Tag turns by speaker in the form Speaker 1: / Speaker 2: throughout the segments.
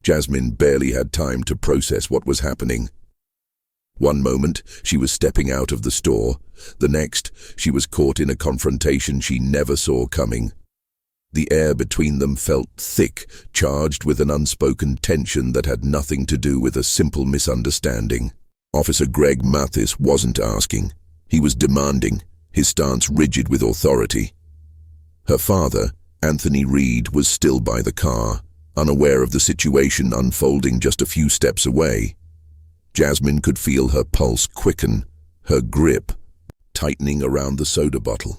Speaker 1: Jasmine barely had time to process what was happening. One moment, she was stepping out of the store. The next, she was caught in a confrontation she never saw coming. The air between them felt thick, charged with an unspoken tension that had nothing to do with a simple misunderstanding. Officer Greg Mathis wasn't asking. He was demanding, his stance rigid with authority. Her father, Anthony Reed, was still by the car, unaware of the situation unfolding just a few steps away. Jasmine could feel her pulse quicken, her grip tightening around the soda bottle.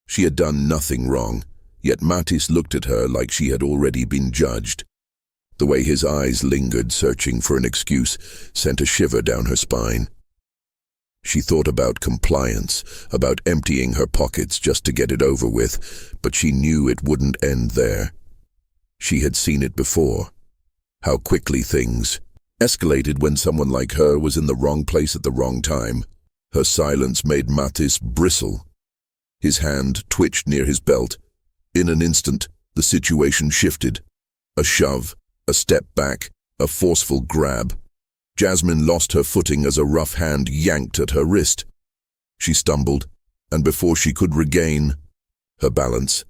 Speaker 1: She had done nothing wrong, yet Mathis looked at her like she had already been judged. The way his eyes lingered, searching for an excuse, sent a shiver down her spine. She thought about compliance, about emptying her pockets just to get it over with, but she knew it wouldn't end there. She had seen it before. How quickly things escalated when someone like her was in the wrong place at the wrong time. Her silence made Mathis bristle. His hand twitched near his belt. In an instant, the situation shifted. A shove, a step back, a forceful grab. Jasmine lost her footing as a rough hand yanked at her wrist. She stumbled, and before she could regain her balance,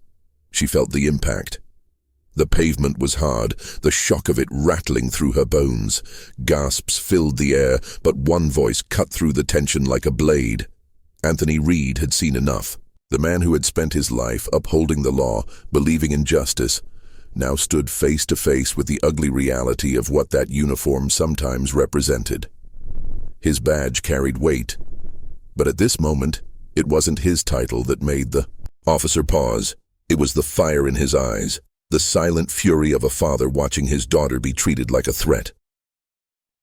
Speaker 1: she felt the impact. The pavement was hard, the shock of it rattling through her bones. Gasps filled the air, but one voice cut through the tension like a blade. Anthony Reed had seen enough. The man who had spent his life upholding the law, believing in justice, now stood face to face with the ugly reality of what that uniform sometimes represented. His badge carried weight, but at this moment, it wasn't his title that made the officer pause. It was the fire in his eyes, the silent fury of a father watching his daughter be treated like a threat.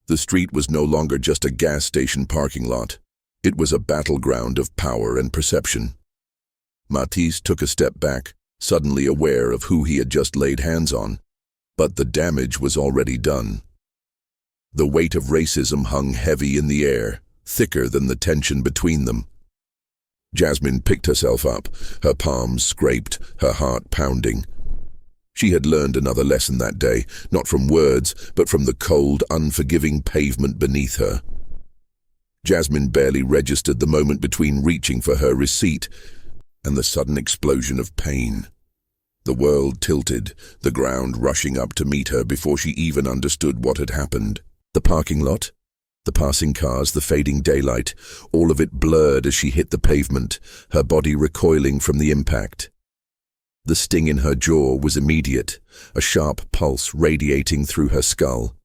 Speaker 1: The street was no longer just a gas station parking lot. It was a battleground of power and perception. Mathis took a step back, suddenly aware of who he had just laid hands on. But the damage was already done. The weight of racism hung heavy in the air, thicker than the tension between them. Jasmine picked herself up, her palms scraped, her heart pounding. She had learned another lesson that day, not from words, but from the cold, unforgiving pavement beneath her. Jasmine barely registered the moment between reaching for her receipt and the sudden explosion of pain. The world tilted, the ground rushing up to meet her before she even understood what had happened. The parking lot, the passing cars, the fading daylight, all of it blurred as she hit the pavement, her body recoiling from the impact. The sting in her jaw was immediate, a sharp pulse radiating through her skull.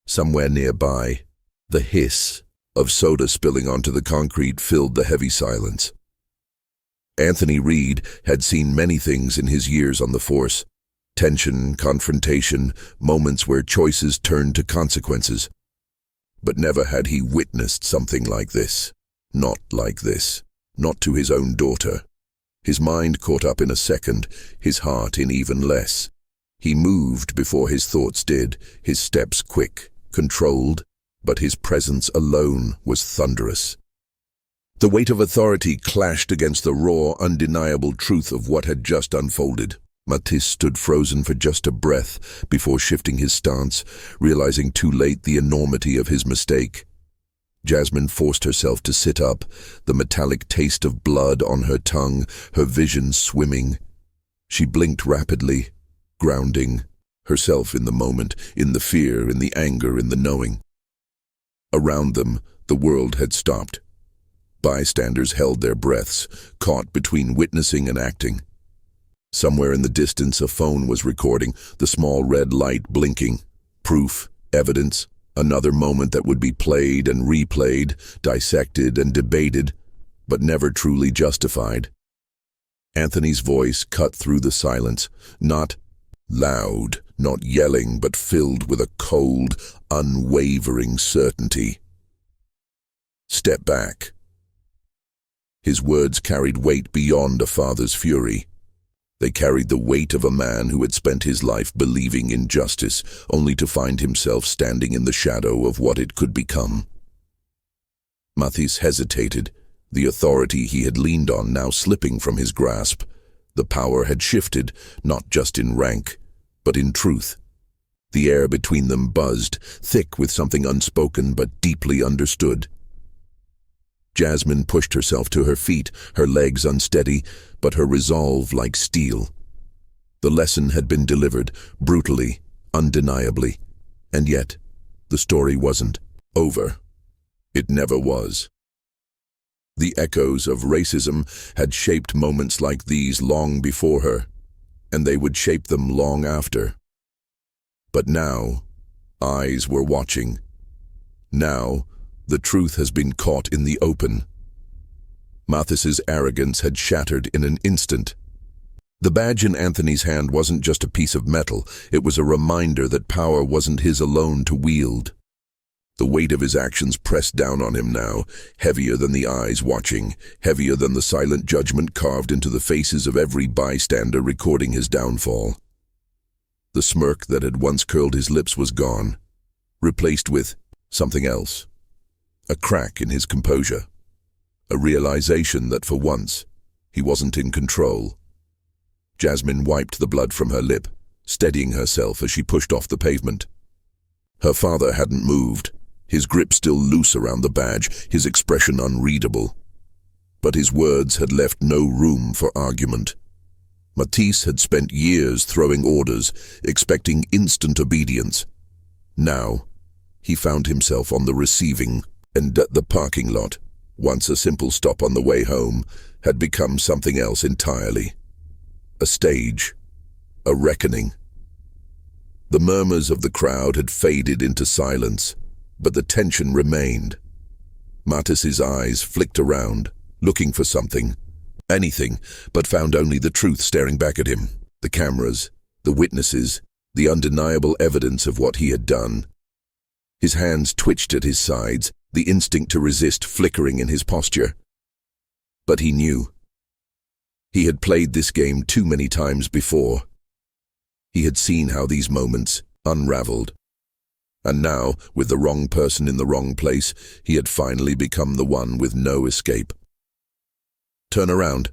Speaker 1: Somewhere nearby, the hiss of soda spilling onto the concrete filled the heavy silence. Anthony Reed had seen many things in his years on the force. Tension, confrontation, moments where choices turned to consequences. But never had he witnessed something like this. Not like this. Not to his own daughter. His mind caught up in a second, his heart in even less. He moved before his thoughts did, his steps quick, controlled, but his presence alone was thunderous. The weight of authority clashed against the raw, undeniable truth of what had just unfolded. Mathis stood frozen for just a breath before shifting his stance, realizing too late the enormity of his mistake. Jasmine forced herself to sit up, the metallic taste of blood on her tongue, her vision swimming. She blinked rapidly, grounding herself in the moment, in the fear, in the anger, in the knowing. Around them, the world had stopped. Bystanders held their breaths, caught between witnessing and acting. Somewhere in the distance, a phone was recording, the small red light blinking. Proof, evidence, another moment that would be played and replayed, dissected and debated, but never truly justified. Anthony's voice cut through the silence, not loud, not yelling, but filled with a cold, unwavering certainty. Step back. His words carried weight beyond a father's fury. They carried the weight of a man who had spent his life believing in justice, only to find himself standing in the shadow of what it could become. Mathis hesitated, the authority he had leaned on now slipping from his grasp. The power had shifted, not just in rank, but in truth. The air between them buzzed, thick with something unspoken but deeply understood. Jasmine pushed herself to her feet, her legs unsteady, but her resolve like steel. The lesson had been delivered, brutally, undeniably, and yet the story wasn't over. It never was. The echoes of racism had shaped moments like these long before her, and they would shape them long after. But now, eyes were watching. Now, the truth has been caught in the open. Mathis's arrogance had shattered in an instant. The badge in Anthony's hand wasn't just a piece of metal, it was a reminder that power wasn't his alone to wield. The weight of his actions pressed down on him now, heavier than the eyes watching, heavier than the silent judgment carved into the faces of every bystander recording his downfall. The smirk that had once curled his lips was gone, replaced with something else. A crack in his composure. A realization that for once, he wasn't in control. Jasmine wiped the blood from her lip, steadying herself as she pushed off the pavement. Her father hadn't moved, his grip still loose around the badge, his expression unreadable. But his words had left no room for argument. Matisse had spent years throwing orders, expecting instant obedience. Now, he found himself on the receiving end at the parking lot. Once a simple stop on the way home, had become something else entirely. A stage, a reckoning. The murmurs of the crowd had faded into silence, but the tension remained. Matiss's eyes flicked around, looking for something, anything, but found only the truth staring back at him. The cameras, the witnesses, the undeniable evidence of what he had done. His hands twitched at his sides, the instinct to resist flickering in his posture. But he knew. He had played this game too many times before. He had seen how these moments unraveled. And now, with the wrong person in the wrong place, he had finally become the one with no escape. "Turn around,"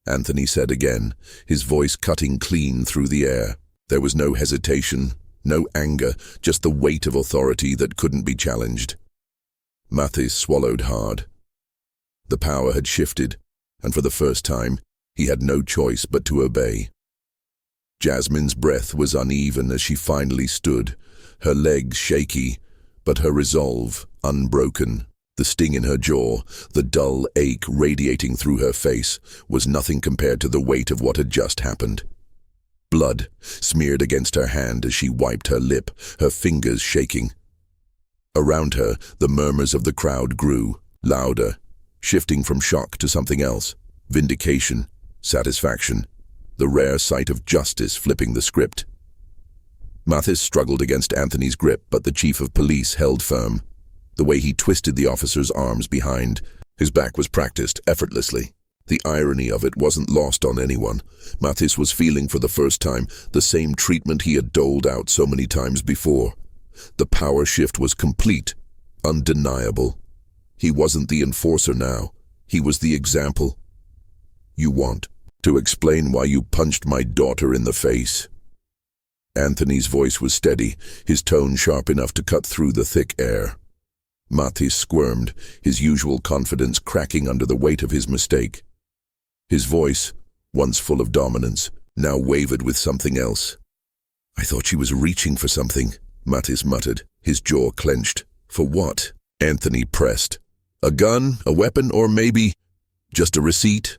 Speaker 1: Anthony said again, his voice cutting clean through the air. There was no hesitation, no anger, just the weight of authority that couldn't be challenged. Matisse swallowed hard. The power had shifted, and for the first time, he had no choice but to obey. Jasmine's breath was uneven as she finally stood, her legs shaky, but her resolve unbroken. The sting in her jaw, the dull ache radiating through her face, was nothing compared to the weight of what had just happened. Blood smeared against her hand as she wiped her lip, her fingers shaking. Around her, the murmurs of the crowd grew, louder, shifting from shock to something else, vindication, satisfaction, the rare sight of justice flipping the script. Matisse struggled against Anthony's grip, but the chief of police held firm. The way he twisted the officer's arms behind, his back was practiced effortlessly. The irony of it wasn't lost on anyone. Matisse was feeling for the first time the same treatment he had doled out so many times before. The power shift was complete, undeniable. He wasn't the enforcer now. He was the example. "You want to explain why you punched my daughter in the face?" Anthony's voice was steady, his tone sharp enough to cut through the thick air. Matisse squirmed, his usual confidence cracking under the weight of his mistake. His voice, once full of dominance, now wavered with something else. "I thought she was reaching for something," Matisse muttered, his jaw clenched. "For what?" Anthony pressed. "A gun, a weapon, or maybe just a receipt?"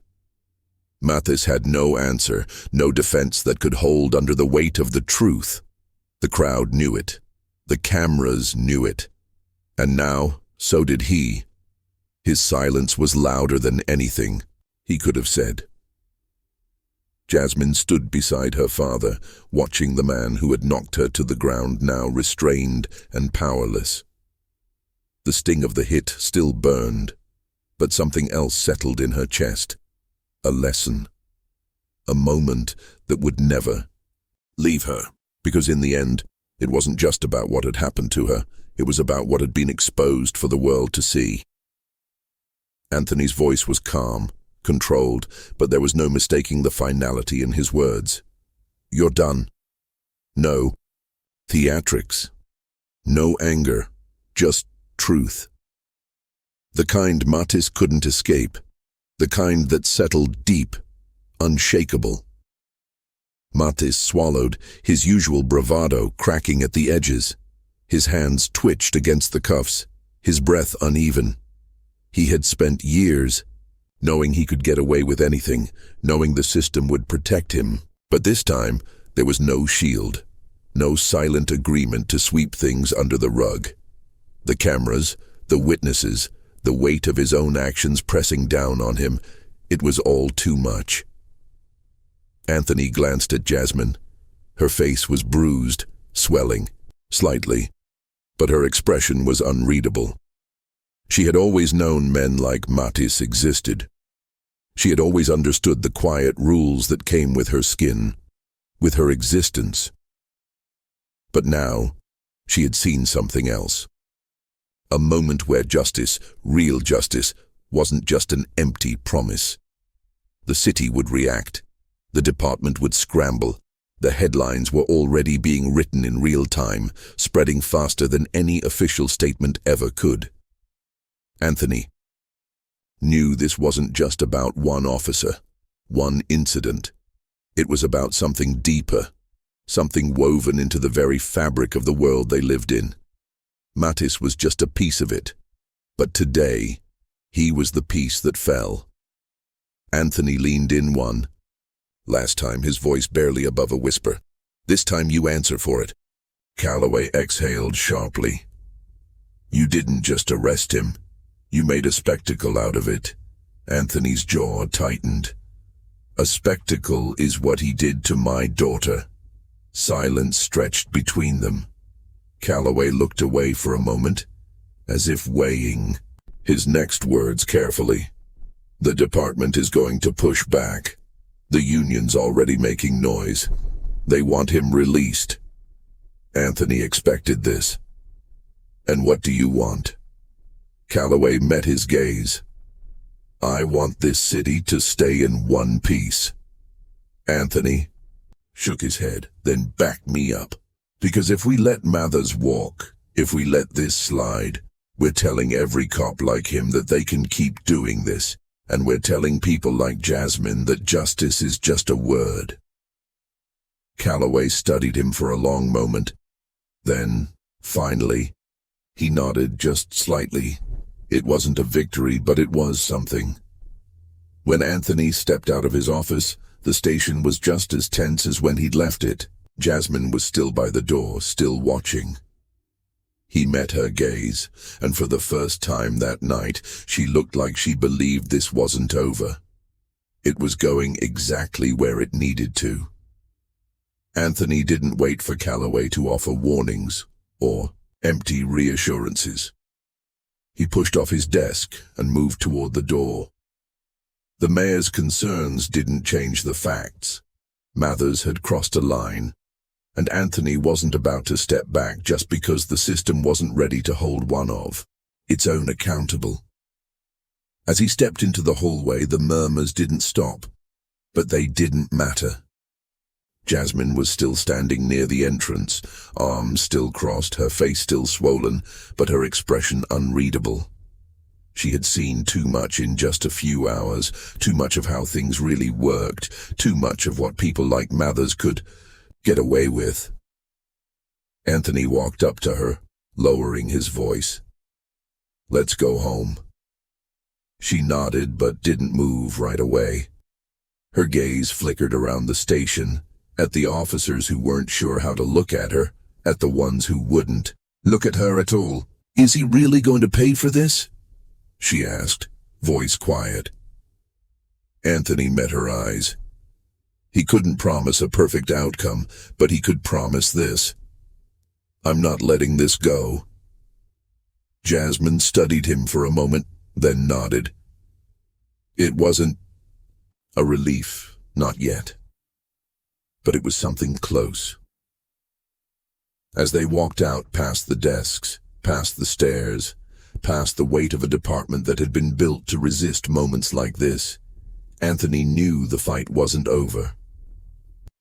Speaker 1: Matisse had no answer, no defense that could hold under the weight of the truth. The crowd knew it. The cameras knew it. And now, so did he. His silence was louder than anything he could have said. Jasmine stood beside her father, watching the man who had knocked her to the ground, now restrained and powerless. The sting of the hit still burned, but something else settled in her chest. A lesson. A moment that would never leave her. Because in the end, it wasn't just about what had happened to her. It was about what had been exposed for the world to see. Anthony's voice was calm, controlled, but there was no mistaking the finality in his words. "You're done." "No." Theatrics. No anger, just truth. The kind Mattis couldn't escape, the kind that settled deep, unshakable. Mattis swallowed, his usual bravado cracking at the edges. His hands twitched against the cuffs, his breath uneven. He had spent years knowing he could get away with anything, knowing the system would protect him. But this time, there was no shield, no silent agreement to sweep things under the rug. The cameras, the witnesses, the weight of his own actions pressing down on him, it was all too much. Anthony glanced at Jasmine. Her face was bruised, swelling, slightly, but her expression was unreadable. She had always known men like Mattis existed. She had always understood the quiet rules that came with her skin, with her existence. But now, she had seen something else. A moment where justice, real justice, wasn't just an empty promise. The city would react. The department would scramble. The headlines were already being written in real time, spreading faster than any official statement ever could. Anthony knew this wasn't just about one officer, one incident. It was about something deeper, something woven into the very fabric of the world they lived in. Mattis was just a piece of it, but today, he was the piece that fell. Anthony leaned in one. Last time, his voice barely above a whisper. This time you answer for it. Calloway exhaled sharply. You didn't just arrest him. You made a spectacle out of it. Anthony's jaw tightened. A spectacle is what he did to my daughter. Silence stretched between them. Calloway looked away for a moment, as if weighing his next words carefully. The department is going to push back. The union's already making noise. They want him released. Anthony expected this. And what do you want? Calloway met his gaze. I want this city to stay in one piece. Anthony shook his head, then backed me up. Because if we let Mathers walk, if we let this slide, we're telling every cop like him that they can keep doing this. And we're telling people like Jasmine that justice is just a word. Calloway studied him for a long moment. Then, finally, he nodded just slightly. It wasn't a victory, but it was something. When Anthony stepped out of his office, the station was just as tense as when he'd left it. Jasmine was still by the door, still watching. He met her gaze, and for the first time that night, she looked like she believed this wasn't over. It was going exactly where it needed to. Anthony didn't wait for Calloway to offer warnings or empty reassurances. He pushed off his desk and moved toward the door. The mayor's concerns didn't change the facts. Mathers had crossed a line, and Anthony wasn't about to step back just because the system wasn't ready to hold one of its own accountable. As he stepped into the hallway, the murmurs didn't stop, but they didn't matter. Jasmine was still standing near the entrance, arms still crossed, her face still swollen, but her expression unreadable. She had seen too much in just a few hours, too much of how things really worked, too much of what people like Mathers could get away with. Anthony walked up to her, lowering his voice. Let's go home. She nodded but didn't move right away. Her gaze flickered around the station, at the officers who weren't sure how to look at her, at the ones who wouldn't look at her at all. Is he really going to pay for this? She asked, voice quiet. Anthony met her eyes. He couldn't promise a perfect outcome, but he could promise this. I'm not letting this go. Jasmine studied him for a moment, then nodded. It wasn't a relief, not yet. But it was something close. As they walked out past the desks, past the stairs, past the weight of a department that had been built to resist moments like this, Anthony knew the fight wasn't over.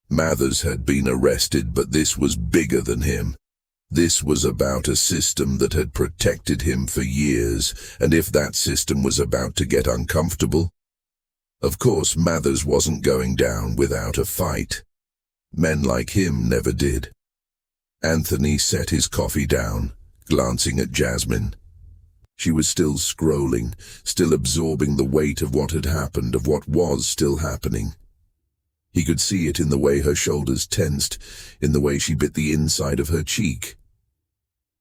Speaker 1: Mathers had been arrested, but this was bigger than him. This was about a system that had protected him for years, and if that system was about to get uncomfortable, of course Mathers wasn't going down without a fight. Men like him never did. Anthony set his coffee down, glancing at Jasmine. She was still scrolling, still absorbing the weight of what had happened, of what was still happening. He could see it in the way her shoulders tensed, in the way she bit the inside of her cheek.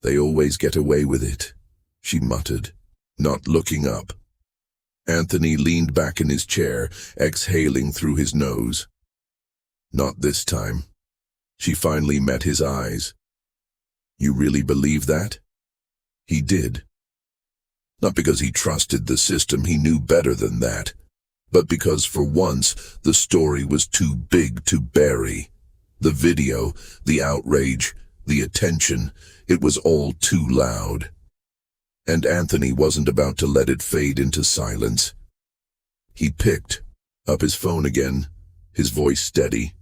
Speaker 1: "They always get away with it," she muttered, not looking up. Anthony leaned back in his chair, exhaling through his nose. "Not this time." She finally met his eyes. "You really believe that?" He did. Not because he trusted the system, he knew better than that, but because for once the story was too big to bury. The video, the outrage, the attention, it was all too loud. And Anthony wasn't about to let it fade into silence. He picked up his phone again, his voice steady.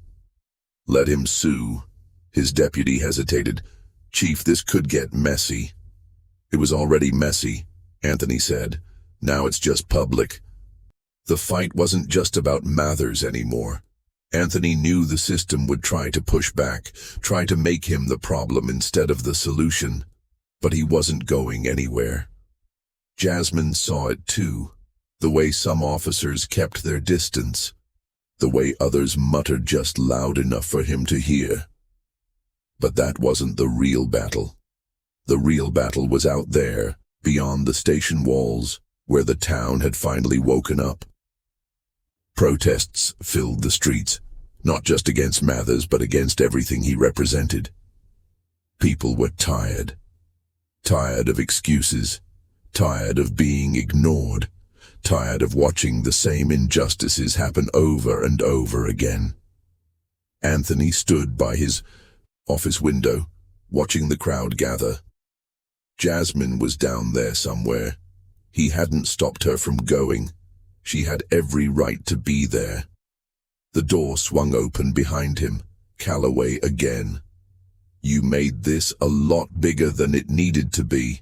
Speaker 1: "Let him sue." His deputy hesitated. "Chief, this could get messy." "It was already messy," Anthony said. "Now it's just public." The fight wasn't just about Mathers anymore. Anthony knew the system would try to push back, try to make him the problem instead of the solution. But he wasn't going anywhere. Jasmine saw it too, the way some officers kept their distance, the way others muttered just loud enough for him to hear. But that wasn't the real battle. The real battle was out there, beyond the station walls, where the town had finally woken up. Protests filled the streets, not just against Mathers, but against everything he represented. People were tired. Tired of excuses, tired of being ignored, tired of watching the same injustices happen over and over again. Anthony stood by his office window, watching the crowd gather. Jasmine was down there somewhere. He hadn't stopped her from going. She had every right to be there. The door swung open behind him. Calloway again. "You made this a lot bigger than it needed to be,"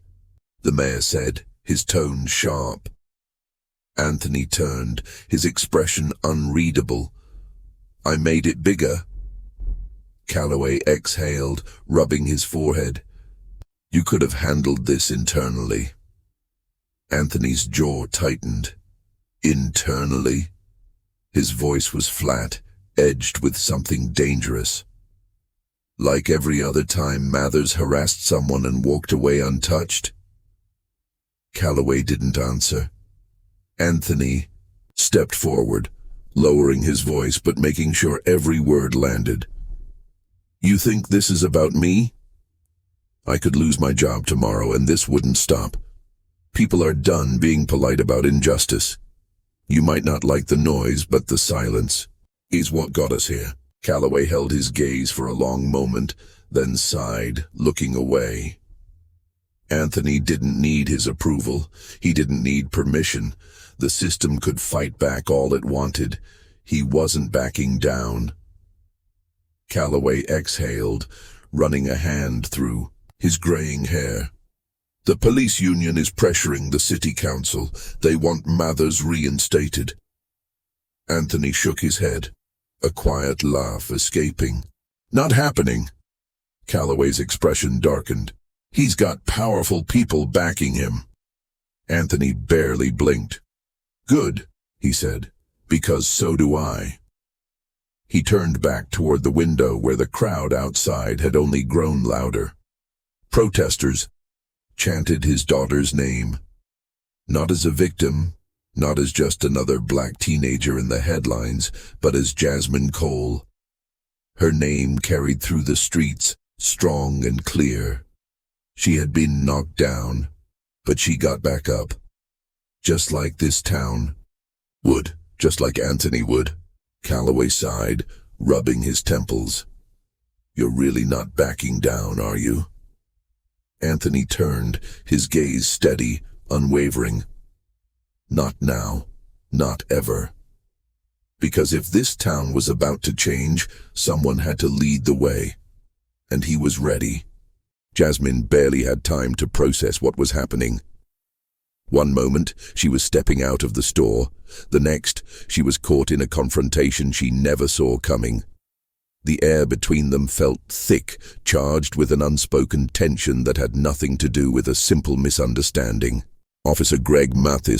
Speaker 1: the mayor said, his tone sharp. Anthony turned, his expression unreadable. "I made it bigger." Calloway exhaled, rubbing his forehead. "You could have handled this internally." Anthony's jaw tightened. Internally? His voice was flat, edged with something dangerous. Like every other time Mathers harassed someone and walked away untouched? Calloway didn't answer. Anthony stepped forward, lowering his voice but making sure every word landed. "You think this is about me? I could lose my job tomorrow and this wouldn't stop. People are done being polite about injustice. You might not like the noise, but the silence is what got us here." Calloway held his gaze for a long moment, then sighed, looking away. Anthony didn't need his approval. He didn't need permission. The system could fight back all it wanted. He wasn't backing down. Calloway exhaled, running a hand through his graying hair. "The police union is pressuring the city council. They want Mathers reinstated." Anthony shook his head, a quiet laugh escaping. "Not happening." Calloway's expression darkened. "He's got powerful people backing him." Anthony barely blinked. "Good," he said, "because so do I." He turned back toward the window where the crowd outside had only grown louder. Protesters chanted his daughter's name. Not as a victim, not as just another black teenager in the headlines, but as Jasmine Cole. Her name carried through the streets, strong and clear. She had been knocked down, but she got back up. Just like this town would, just like Anthony would. Calloway sighed, rubbing his temples. "You're really not backing down, are you?" Anthony turned, his gaze steady, unwavering. "Not now. Not ever." Because if this town was about to change, someone had to lead the way. And he was ready. Jasmine barely had time to process what was happening. One moment, she was stepping out of the store. The next, she was caught in a confrontation she never saw coming. The air between them felt thick, charged with an unspoken tension that had nothing to do with a simple misunderstanding. Officer Greg Mathis